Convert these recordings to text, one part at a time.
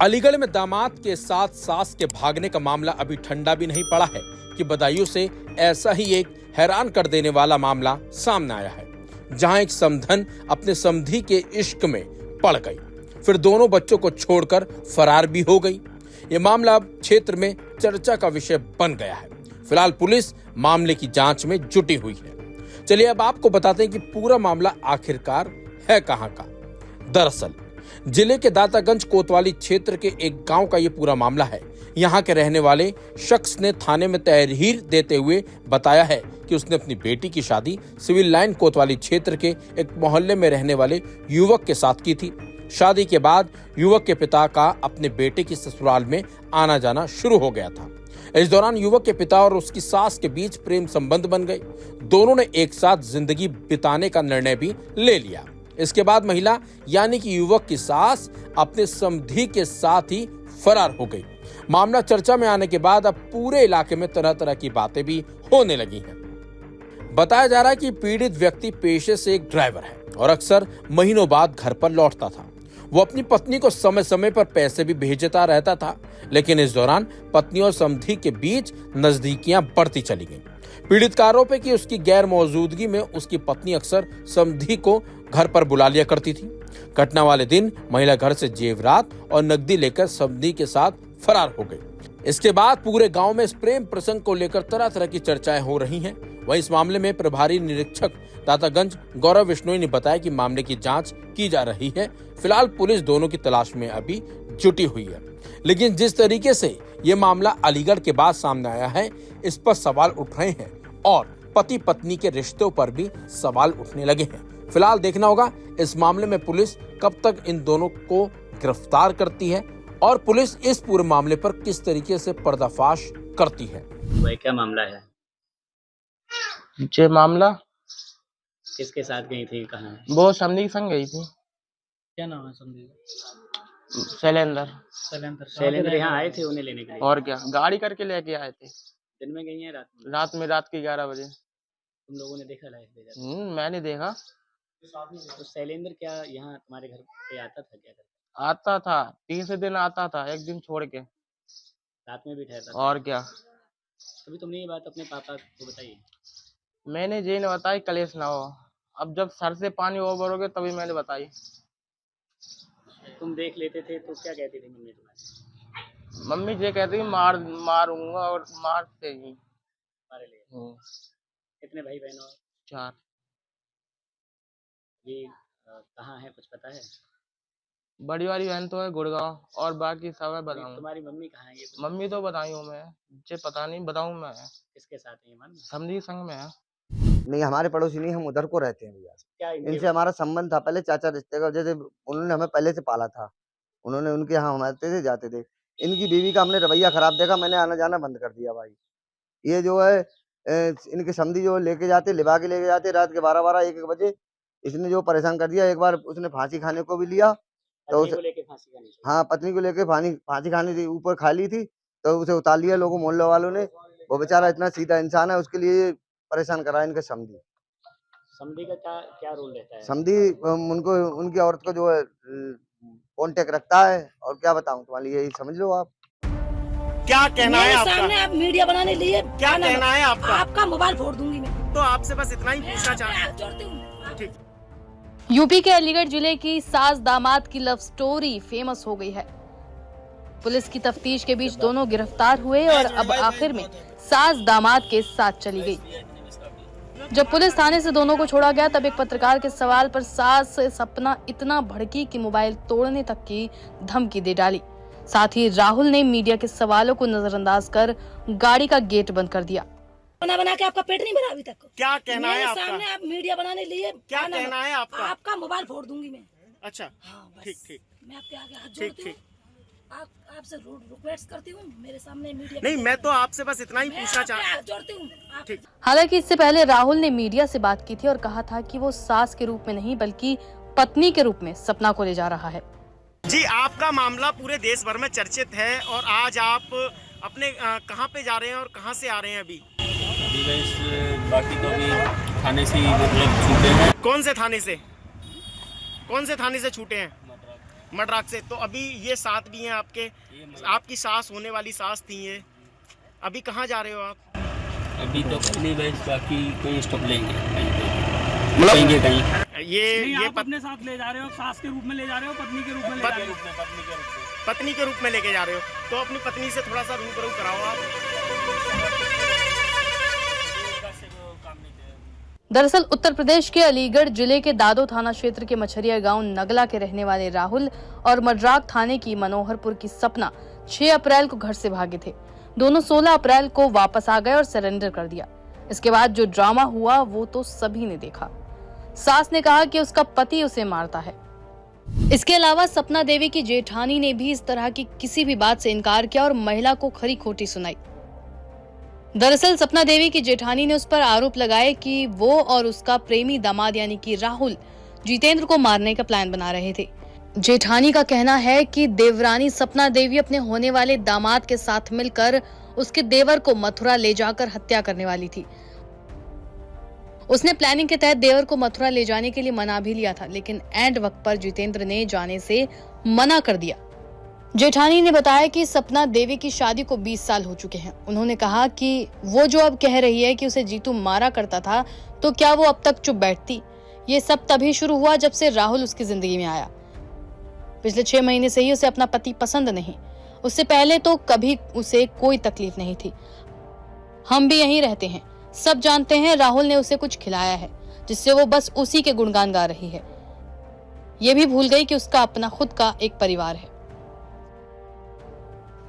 अलीगढ़ में दामाद के साथ सास के भागने का मामला अभी ठंडा भी नहीं पड़ा है कि बदायूं से ऐसा ही एक हैरान कर देने वाला मामला सामने आया है, जहां एक समधन अपने समधी के इश्क में पड़ गई, फिर दोनों बच्चों को छोड़कर फरार भी हो गई। ये मामला अब क्षेत्र में चर्चा का विषय बन गया है। फिलहाल पुलिस मामले की जांच में जुटी हुई है। चलिए अब आपको बताते हैं कि पूरा मामला आखिरकार है कहां का। दरअसल जिले के दातागंज कोतवाली क्षेत्र के एक गांव का ये पूरा मामला है। यहां के रहने वाले शख्स ने थाने में तहरीर देते हुए बताया है कि उसने अपनी बेटी की शादी सिविल लाइन कोतवाली क्षेत्र के एक मोहल्ले में रहने वाले युवक के साथ की थी। शादी के बाद युवक के पिता का अपने बेटे की ससुराल में आना जाना शुरू हो गया था। इस दौरान युवक के पिता और उसकी सास के बीच प्रेम संबंध बन गए। दोनों ने एक साथ जिंदगी बिताने का निर्णय भी ले लिया। इसके बाद महिला यानी कि युवक की सास अपने समधी के साथ ही फरार हो गई। मामला चर्चा में आने के बाद अब पूरे इलाके में तरह तरह की बातें भी होने लगी हैं। बताया जा रहा है कि पीड़ित व्यक्ति पेशे से एक ड्राइवर है और अक्सर महीनों बाद घर पर लौटता था। वो अपनी पत्नी को समय समय पर पैसे भी भेजता रहता था, लेकिन इस दौरान पत्नी और समधी के बीच नजदीकियां बढ़ती चली गईं। पीड़ित का आरोप है कि उसकी गैर मौजूदगी में उसकी पत्नी अक्सर समधी को घर पर बुला लिया करती थी। घटना वाले दिन महिला घर से जेवरात और नकदी लेकर समधी के साथ फरार हो गई। इसके बाद पूरे गांव में इस प्रेम प्रसंग को लेकर तरह तरह की चर्चाएं हो रही हैं। वहीं इस मामले में प्रभारी निरीक्षक दातागंज गौरव बिश्नोई ने बताया कि मामले की जांच की जा रही है। फिलहाल पुलिस दोनों की तलाश में अभी जुटी हुई है, लेकिन जिस तरीके से ये मामला अलीगढ़ के बाद सामने आया है, इस पर सवाल उठ रहे हैं और पति पत्नी के रिश्तों पर भी सवाल उठने लगे हैं। फिलहाल देखना होगा इस मामले में पुलिस कब तक इन दोनों को गिरफ्तार करती है और पुलिस इस पूरे मामले पर किस तरीके से पर्दाफाश करती है। वह क्या मामला है? ये मामला किसके साथ गई थी, कहाँ है? वो समधी के संग गई थी। क्या नाम है समधी? शैलेंद्र यहाँ आए थे उन्हें लेने के लिए? और क्या, गाड़ी करके लेके आए थे। दिन में गई है रात में रात के 11 बजे। तुम लोगों ने देखा लाइफ? मैंने देखा। तो शैलेंद्र क्या यहाँ तुम्हारे घर पे आता था? क्या करता? आता था, 3 दिन आता था, एक दिन छोड़ के। रात में भी ठहरता था? और क्या। अभी तुमने ये बात अपने पापा को बताई? मैंने जी ने बताई कलेश ना हो। अब जब सर से पानी ओवर हो गया तभी मैंने बताई। तुम देख लेते थे तो क्या कहती थी मम्मी तुम्हारी? मम्मी ये कहती मारूंगा और मारते ही। मारे ले। कितने भाई बहन हो? 4। ये कहाँ है, कुछ पता है? बड़ी वाली बहन तो है गुड़गांव और बाकी सब है बताऊं। तुम्हारी मम्मी कहाँ है? ये मम्मी तो बताई हूँ मैं, मुझे पता नहीं, बताऊं मैं। किसके साथ है ये मान? समधी संग में है। नहीं, हमारे पड़ोसी नहीं, हम उधर को रहते हैं भैया। क्या इनसे हमारा संबंध था पहले चाचा रिश्ते का, जैसे उन्होंने हमें पहले से पाला था। उन्होंने उनके यहाँ हम आते थे जाते थे। इनकी बीवी का हमने रवैया खराब देखा, मैंने आना जाना बंद कर दिया भाई। ये जो है इनके समधी जो लेके जाते, लिवा के लेके जाते रात के 12-12 1-1 बजे। इसने जो परेशान कर दिया, एक बार उसने फांसी खाने को भी लिया तो हाँ, पत्नी को लेके फांसी खाने थी, ऊपर खा ली थी तो उसे उतार लिया लोगों मोहल्ले वालों ने। वो बेचारा इतना सीधा इंसान है, उसके लिए परेशान करा इनके समधी। समधी का क्या रोल रहता है? समधी उनको उनकी औरत को जो है कांटेक्ट रखता है, और क्या बताऊं तुम्हारी, यही समझ लो आप। क्या कहना है आपका? सामने आप मीडिया बनाने लिए क्या कहना है आपका? आपका मोबाइल फोड़ दूंगी मैं। तो आपसे बस इतना ही पूछना चाहता हूँ। ठीक। यूपी के अलीगढ़ जिले की सास दामाद की लव स्टोरी फेमस हो गई है। पुलिस की तफ्तीश के बीच दोनों गिरफ्तार हुए और अब आखिर में सास दामाद के साथ चली गई। जब पुलिस थाने से दोनों को छोड़ा गया तब एक पत्रकार के सवाल पर सास सपना इतना भड़की कि मोबाइल तोड़ने तक की धमकी दे डाली। साथ ही राहुल ने मीडिया के सवालों को नजरअंदाज कर गाड़ी का गेट बंद कर दिया। बना के आपका पेट नहीं भरा अभी तक? क्या कहना है आपका? सामने आप मीडिया बनाने लिए क्या कहना है आपका? आपका मोबाइल फोड़ दूंगी मैं। अच्छा, हाँ, ठीक ठीक। मैं आपके आगे हाथ जोड़ती हूँ, आपसे रिक्वेस्ट करती हूँ, मेरे सामने मीडिया नहीं, मैं तो आपसे बस इतना ही पूछना चाहता हूँ। हालांकि इससे पहले राहुल ने मीडिया से बात की थी और कहा था कि वो सास के रूप में नहीं बल्कि पत्नी के रूप में सपना को ले जा रहा है। जी, आपका मामला पूरे देश भर में चर्चित है और आज आप अपने कहाँ पे जा रहे हैं और कहाँ से आ रहे हैं? अभी बाकी तो अभी थाने से मतलब छूटे हैं। कौन से थाने से? कौन से थाने से छूटे हैं? मड्राक से। तो अभी ये साथ भी हैं आपके, आपकी सास होने वाली सास थी ये। अभी कहाँ जा रहे हो आप? अभी तो पहली बस, बाकी कोई स्टॉप लेंगे मतलब कहीं। ये आप अपने साथ ले जा रहे हो, सास के रूप में ले जा रहे हो, पत्नी के रूप में ले जा रहे हो? पत्नी के रूप में लेके जा रहे हो, तो अपनी पत्नी से थोड़ा सा रूबरू कराओ आप। दरअसल उत्तर प्रदेश के अलीगढ़ जिले के दादो थाना क्षेत्र के मछरिया गांव नगला के रहने वाले राहुल और मड्राक थाने की मनोहरपुर की सपना 6 अप्रैल को घर से भागे थे। दोनों 16 अप्रैल को वापस आ गए और सरेंडर कर दिया। इसके बाद जो ड्रामा हुआ वो तो सभी ने देखा। सास ने कहा कि उसका पति उसे मारता है। इसके अलावा सपना देवी की जेठानी ने भी इस तरह की किसी भी बात से इनकार किया और महिला को खरी खोटी सुनाई। दरअसल सपना देवी की जेठानी ने उस पर आरोप लगाए कि वो और उसका प्रेमी दामाद यानी कि राहुल जितेंद्र को मारने का प्लान बना रहे थे। जेठानी का कहना है कि देवरानी सपना देवी अपने होने वाले दामाद के साथ मिलकर उसके देवर को मथुरा ले जाकर हत्या करने वाली थी। उसने प्लानिंग के तहत देवर को मथुरा ले जाने के लिए मना भी लिया था, लेकिन एंड वक्त पर जितेंद्र ने जाने से मना कर दिया। जेठानी ने बताया कि सपना देवी की शादी को 20 साल हो चुके हैं। उन्होंने कहा कि वो जो अब कह रही है कि उसे जीतू मारा करता था, तो क्या वो अब तक चुप बैठती? ये सब तभी शुरू हुआ जब से राहुल उसकी जिंदगी में आया। पिछले 6 महीने से ही उसे अपना पति पसंद नहीं। उससे पहले तो कभी उसे कोई तकलीफ नहीं थी। हम भी यहीं रहते हैं, सब जानते हैं राहुल ने उसे कुछ खिलाया है जिससे वो बस उसी के गुणगान गा रही है। ये भी भूल गई कि उसका अपना खुद का एक परिवार है।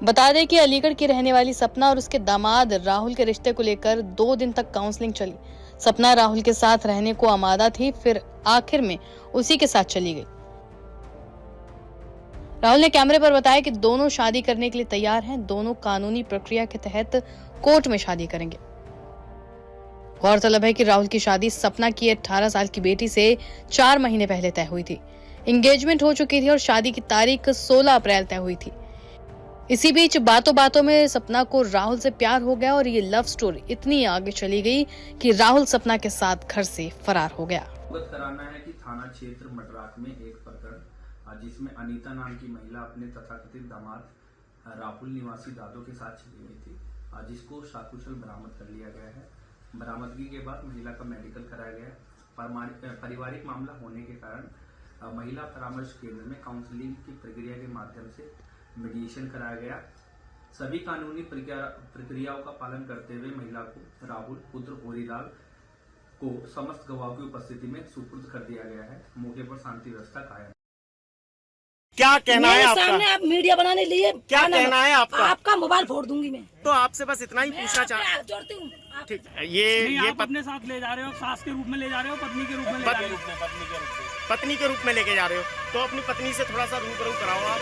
बता दें कि अलीगढ़ की रहने वाली सपना और उसके दामाद राहुल के रिश्ते को लेकर 2 दिन तक काउंसलिंग चली। सपना राहुल के साथ रहने को आमादा थी, फिर आखिर में उसी के साथ चली गई। राहुल ने कैमरे पर बताया कि दोनों शादी करने के लिए तैयार हैं। दोनों कानूनी प्रक्रिया के तहत कोर्ट में शादी करेंगे। गौरतलब है कि राहुल की शादी सपना की 18 साल की बेटी से 4 महीने पहले तय हुई थी। एंगेजमेंट हो चुकी थी और शादी की तारीख 16 अप्रैल तय हुई थी। इसी बीच बातों बातों में सपना को राहुल से प्यार हो गया और ये लव स्टोरी इतनी आगे चली गई कि राहुल सपना के साथ घर से फरार हो गया। अवगत कराना है कि थाना क्षेत्र मड्राक में एक प्रकरण जिसमें अनीता नाम की महिला अपने तथाकथित दामाद राहुल निवासी दादो के साथ चली गई थी, जिसको सकुशल बरामद कर लिया गया है। बरामदगी के बाद महिला का मेडिकल कराया गया। पारिवारिक मामला होने के कारण महिला परामर्श केंद्र में काउंसलिंग की प्रक्रिया के माध्यम से मीडिएशन कराया गया। सभी कानूनी प्रक्रियाओं का पालन करते हुए महिला को राहुल पुत्र होरीलाल को समस्त गवाहों की उपस्थिति में सुपुर्द कर दिया गया है। मौके पर शांति व्यवस्था कायम। क्या कहना है आपका? सामने आप मीडिया बनाने लिए क्या कहना है आपका? आपका मोबाइल फोड़ दूंगी मैं। तो आपसे बस इतना ही पूछना चाहता जोड़ती हूँ। ठीक, ये आप अपने साथ ले जा रहे हो, सास के रूप में ले जा रहे हो, पत्नी के रूप में ले जा रहे हो? पत्नी के रूप में लेके जा रहे हो, तो अपनी पत्नी से थोड़ा सा रूबरू कराओ आप।